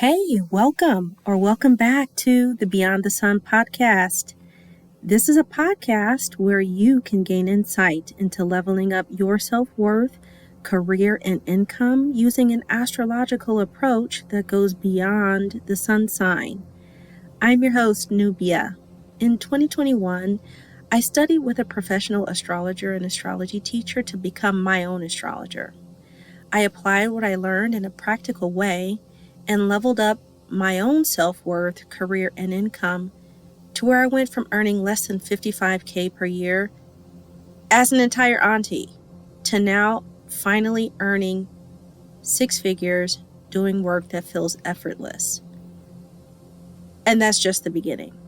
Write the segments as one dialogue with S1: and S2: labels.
S1: Hey, welcome back to the Beyond the Sun podcast. This is a podcast where you can gain insight into leveling up your self-worth, career, and income using an astrological approach that goes beyond the sun sign. I'm your host, Nubia. In 2021, I studied with a professional astrologer and astrology teacher to become my own astrologer. I applied what I learned in a practical way and leveled up my own self-worth, career, and income to where I went from earning less than $55K per year as an entire auntie to now finally earning six figures doing work that feels effortless. And that's just the beginning.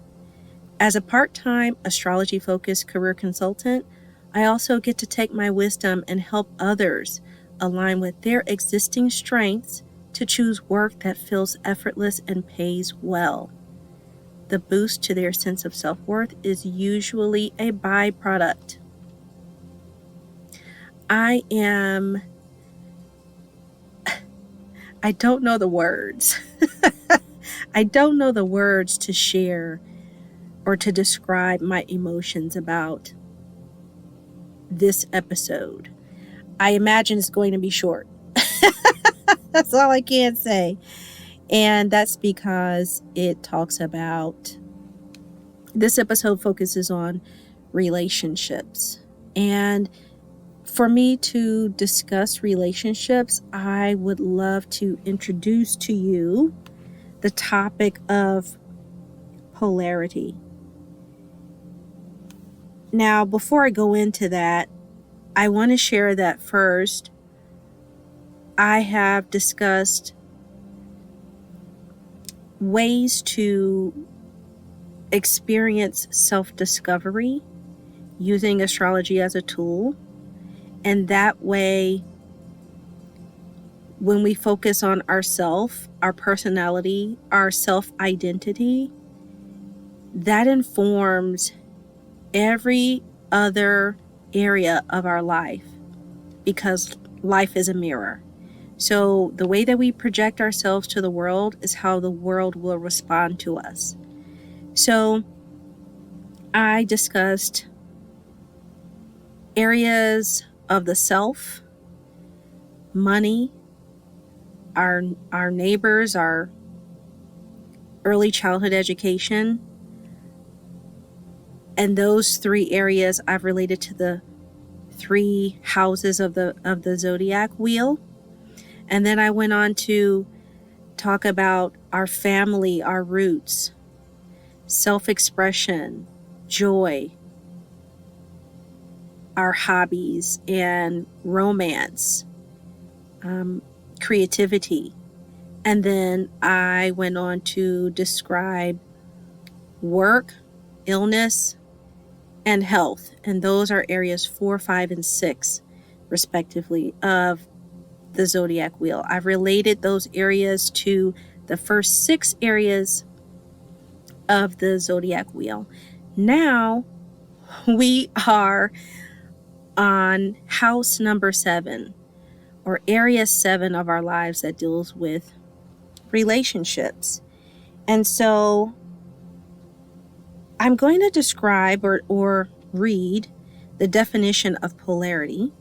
S1: As a part-time astrology-focused career consultant, I also get to take my wisdom and help others align with their existing strengths to choose work that feels effortless and pays well. The boost to their sense of self-worth is usually a byproduct. I don't know the words. I don't know the words to share or to describe my emotions about this episode. I imagine it's going to be short. That's all I can say. And that's because it talks about, this episode focuses on relationships. And for me to discuss relationships, I would love to introduce to you the topic of polarity. Now, before I go into that, I want to share that first, I have discussed ways to experience self-discovery using astrology as a tool. And that way, when we focus on ourself, our personality, our self-identity, that informs every other area of our life, because life is a mirror. So the way that we project ourselves to the world is how the world will respond to us. So I discussed areas of the self, money, our neighbors, our early childhood education, and those three areas I've related to the three houses of the zodiac wheel. And then I went on to talk about our family, our roots, self-expression, joy, our hobbies, and romance, creativity. And then I went on to describe work, illness, and health. And those are areas 4, 5, and 6, respectively, of the zodiac wheel. I've related those areas to the first 6 areas of the zodiac wheel. Now we are on house number 7, or area 7 of our lives that deals with relationships. And so I'm going to describe or read the definition of polarity.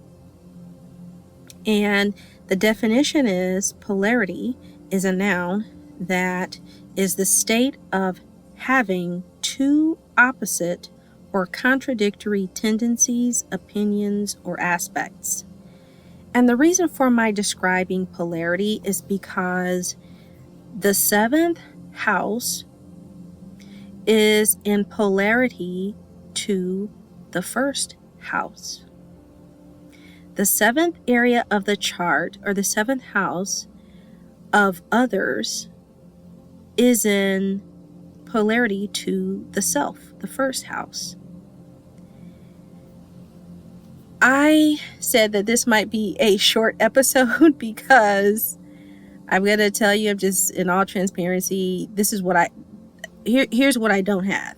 S1: And the definition is, polarity is a noun that is the state of having two opposite or contradictory tendencies, opinions, or aspects. And the reason for my describing polarity is because the 7th house is in polarity to the 1st house. The 7th area of the chart, or the 7th house of others, is in polarity to the self, the 1st house. I said that this might be a short episode because I'm going to tell you, I'm just in all transparency, this is what here's what I don't have.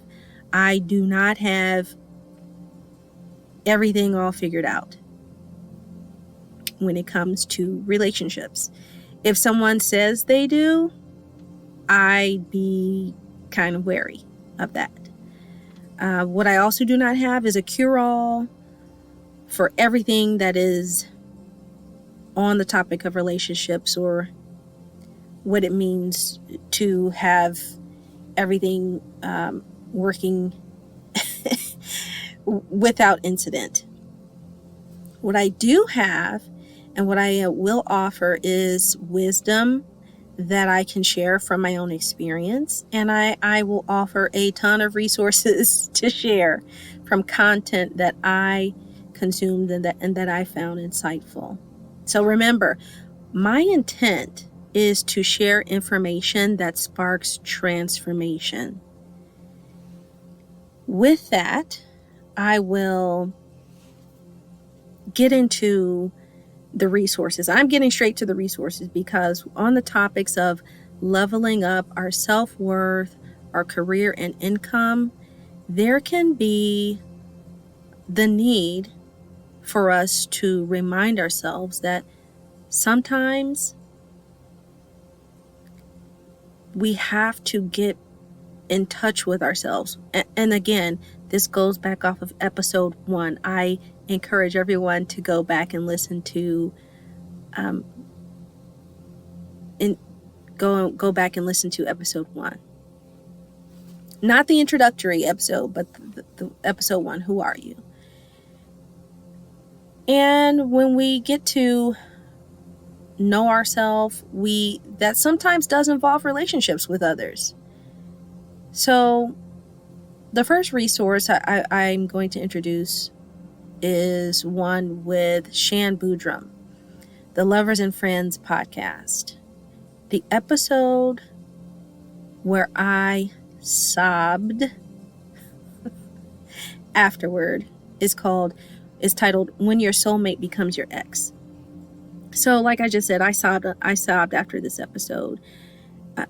S1: I do not have everything all figured out when it comes to relationships. If someone says they do, I'd be kind of wary of that. What I also do not have is a cure-all for everything that is on the topic of relationships, or what it means to have everything working without incident. What I do have and what I will offer is wisdom that I can share from my own experience. And I will offer a ton of resources to share from content that I consumed and that I found insightful. So remember, my intent is to share information that sparks transformation. With that, I will get into the resources. I'm getting straight to the resources because on the topics of leveling up our self-worth, our career and income, there can be the need for us to remind ourselves that sometimes we have to get in touch with ourselves. And again, this goes back off of episode 1. I encourage everyone to go back and listen to go back and listen to episode 1. Not the introductory episode, but the episode 1, Who Are You? And when we get to know ourselves, that sometimes does involve relationships with others. So the first resource I'm going to introduce is one with Shan Boodram, the Lovers and Friends podcast. The episode where I sobbed afterward is titled When Your Soulmate Becomes Your Ex. So like I just said, I sobbed after this episode.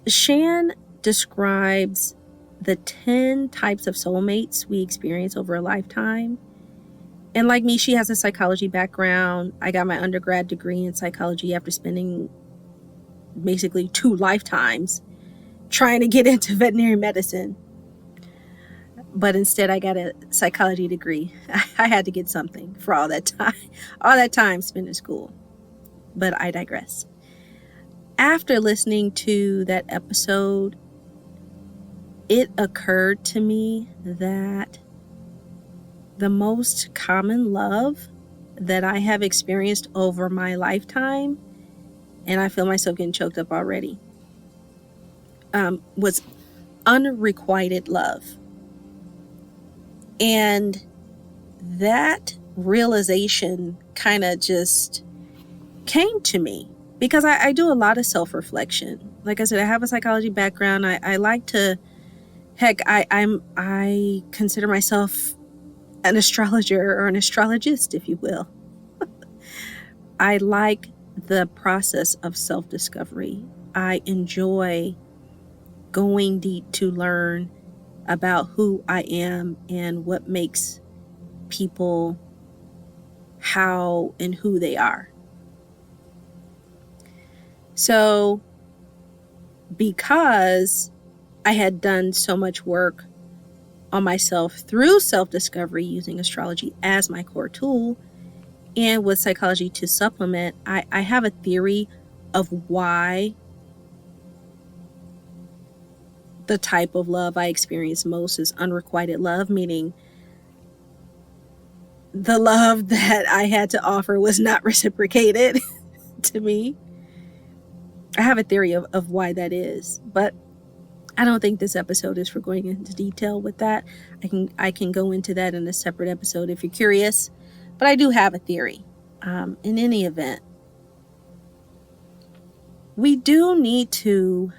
S1: Shan describes the 10 types of soulmates we experience over a lifetime. And like me, she has a psychology background. I got my undergrad degree in psychology after spending basically 2 lifetimes trying to get into veterinary medicine. But instead I got a psychology degree. I had to get something for all that time spent in school. But I digress. After listening to that episode, it occurred to me that the most common love that I have experienced over my lifetime, and I feel myself getting choked up already, was unrequited love. And that realization kind of just came to me because I do a lot of self-reflection. Like I said, I have a psychology background. I like to, heck, I consider myself an astrologer or an astrologist, if you will. I like the process of self-discovery. I enjoy going deep to learn about who I am and what makes people how and who they are. So, because I had done so much work on myself through self-discovery using astrology as my core tool and with psychology to supplement, I have a theory of why the type of love I experience most is unrequited love, meaning the love that I had to offer was not reciprocated to me. I have a theory of why that is, but I don't think this episode is for going into detail with that. I can go into that in a separate episode if you're curious, but I do have a theory. In any event, we do need to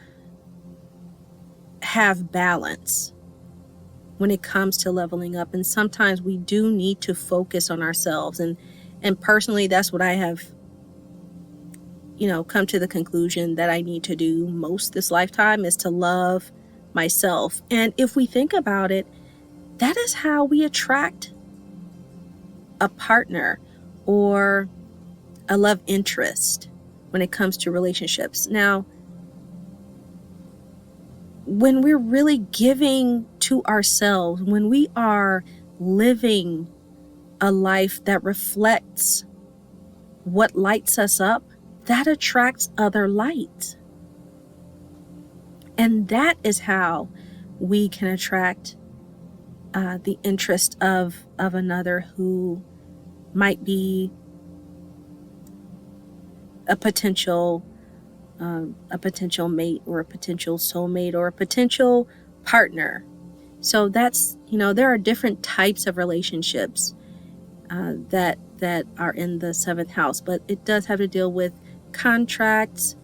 S1: have balance when it comes to leveling up, and sometimes we do need to focus on ourselves, and personally that's what I have come to the conclusion that I need to do most this lifetime, is to love myself. And if we think about it, that is how we attract a partner or a love interest when it comes to relationships. Now, when we're really giving to ourselves, when we are living a life that reflects what lights us up, that attracts other light. And that is how we can attract the interest of another who might be a potential mate, or a potential soulmate, or a potential partner. So that's, there are different types of relationships that are in the 7th house, but it does have to deal with contracts,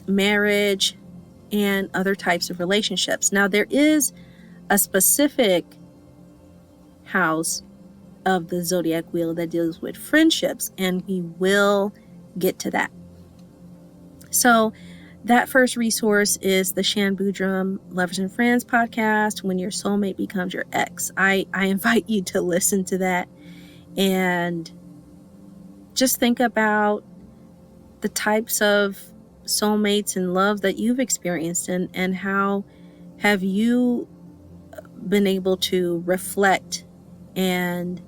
S1: marriage, and other types of relationships. Now, there is a specific house of the zodiac wheel that deals with friendships, and we will get to that. So that first resource is the Shan Boodram Lovers and Friends podcast, When Your Soulmate Becomes Your Ex. I invite you to listen to that and just think about the types of soulmates and love that you've experienced, and how have you been able to reflect and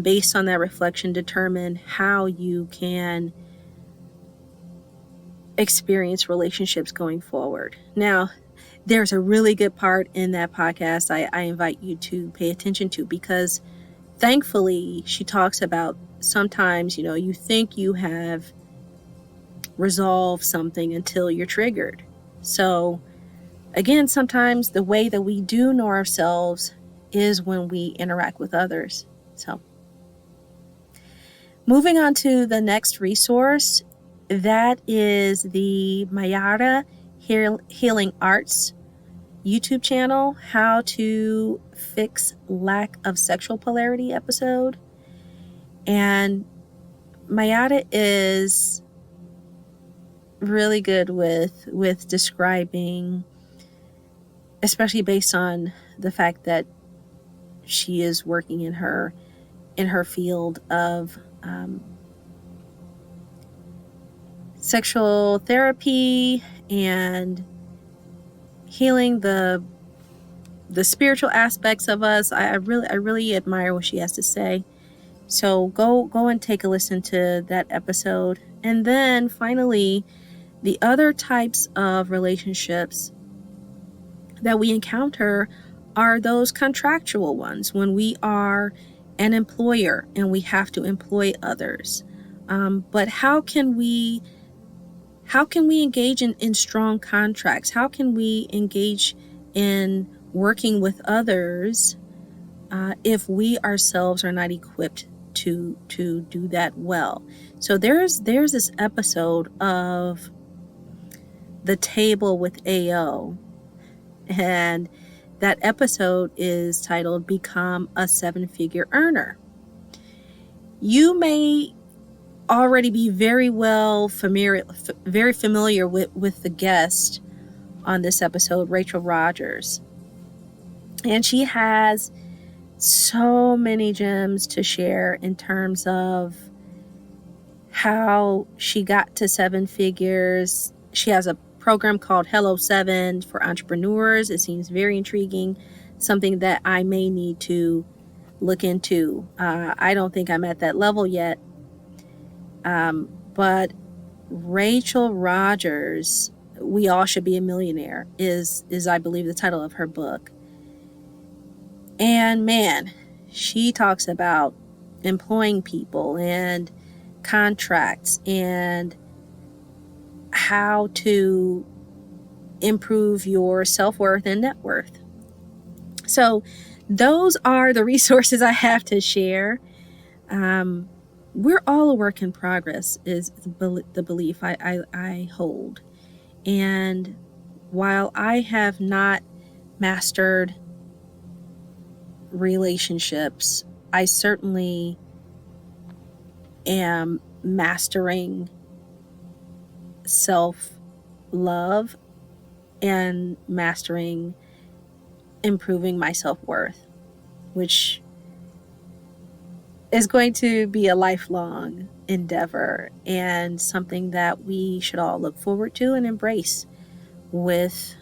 S1: based on that reflection, determine how you can experience relationships going forward. Now, there's a really good part in that podcast I invite you to pay attention to, because thankfully she talks about sometimes, you think you have resolved something until you're triggered. So again, sometimes the way that we do know ourselves is when we interact with others. So moving on to the next resource, that is the Mayara Healing Arts YouTube channel, How to Fix Lack of Sexual Polarity episode. And Mayara is really good with describing, especially based on the fact that she is working in her field of sexual therapy and healing the spiritual aspects of us. I really admire what she has to say. So go and take a listen to that episode. And then finally, the other types of relationships that we encounter are those contractual ones, when we are an employer and we have to employ others. But how can we engage in strong contracts? How can we engage in working with others if we ourselves are not equipped to do that well? So there's this episode of The Table with AO, and that episode is titled Become a 7-Figure Earner. You may already be very familiar with the guest on this episode, Rachel Rodgers. And she has so many gems to share in terms of how she got to 7 figures. She has a program called Hello 7 for entrepreneurs. It seems very intriguing, something that I may need to look into. I don't think I'm at that level yet. But Rachel Rodgers, We All Should Be a Millionaire, is I believe the title of her book. And man, she talks about employing people and contracts and how to improve your self-worth and net worth. So those are the resources I have to share. We're all a work in progress is the belief I hold. And while I have not mastered relationships, I certainly am mastering self-love and mastering improving my self-worth, which is going to be a lifelong endeavor and something that we should all look forward to and embrace with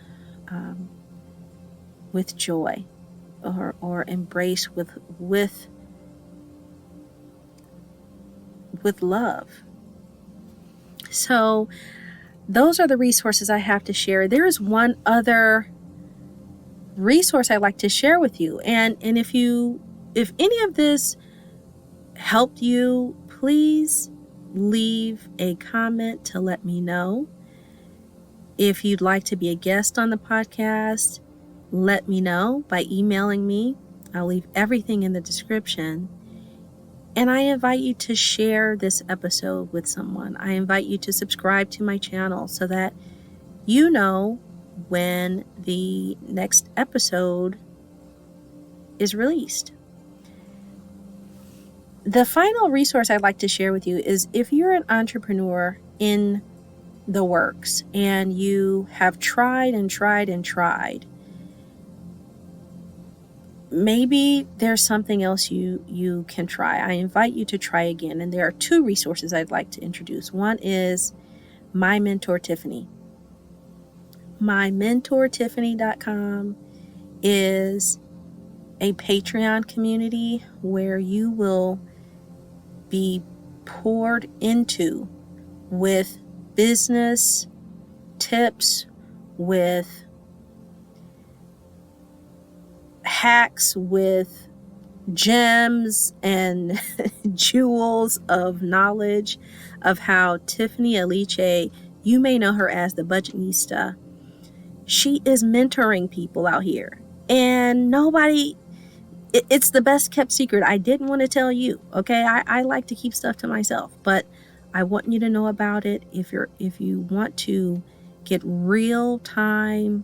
S1: joy, or embrace with love. So those are the resources I have to share. There is one other resource I'd like to share with you. And if any of this helped you, please leave a comment to let me know. If you'd like to be a guest on the podcast, let me know by emailing me. I'll leave everything in the description. And I invite you to share this episode with someone. I invite you to subscribe to my channel so that you know when the next episode is released. The final resource I'd like to share with you is if you're an entrepreneur in the works and you have tried and tried and tried, maybe there's something else you can try. I invite you to try again. And there are two resources I'd like to introduce. One is My Mentor Tiffany. MyMentorTiffany.com is a Patreon community where you will be poured into with business tips, with hacks, with gems and jewels of knowledge of how Tiffany Aliche, you may know her as the Budgetnista, she is mentoring people out here. And it's the best kept secret. I didn't want to tell you, okay? I like to keep stuff to myself, but I want you to know about it. If you want to get real time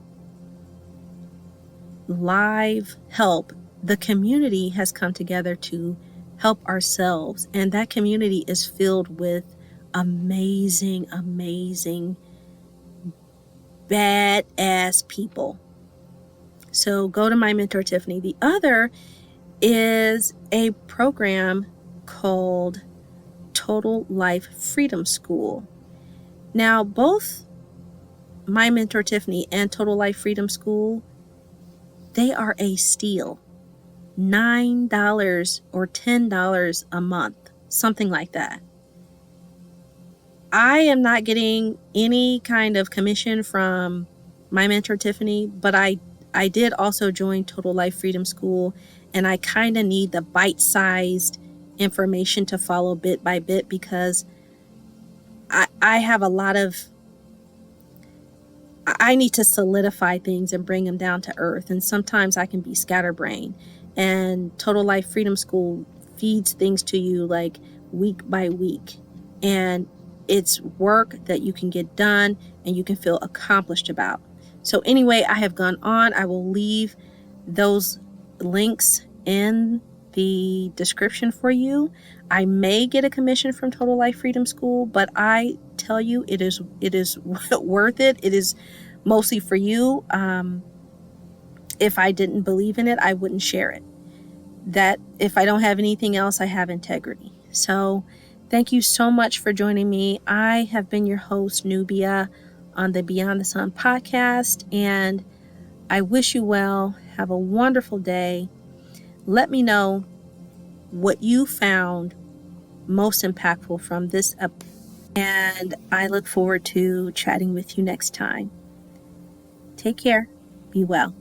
S1: live help, the community has come together to help ourselves. And that community is filled with amazing, badass people. So go to My Mentor Tiffany. The other is a program called Total Life Freedom School. Now, both My Mentor Tiffany and Total Life Freedom School, they are a steal. $9 or $10 a month, something like that. I am not getting any kind of commission from My Mentor Tiffany, but I did also join Total Life Freedom School, and I kind of need the bite-sized information to follow bit by bit because I have a lot of, I need to solidify things and bring them down to earth, and sometimes I can be scatterbrained. And Total Life Freedom School feeds things to you like week by week, and it's work that you can get done and you can feel accomplished about. So anyway, I have gone on. I will leave those links in the description for you. I may get a commission from Total Life Freedom School, but I tell you, it is worth it. It is mostly for you. If I didn't believe in it, I wouldn't share it. That if I don't have anything else, I have integrity. So thank you so much for joining me. I have been your host, Nubia, on the Beyond the Sun podcast, and I wish you well. Have a wonderful day. Let me know what you found most impactful from this episode, and I look forward to chatting with you next time. Take care. Be well.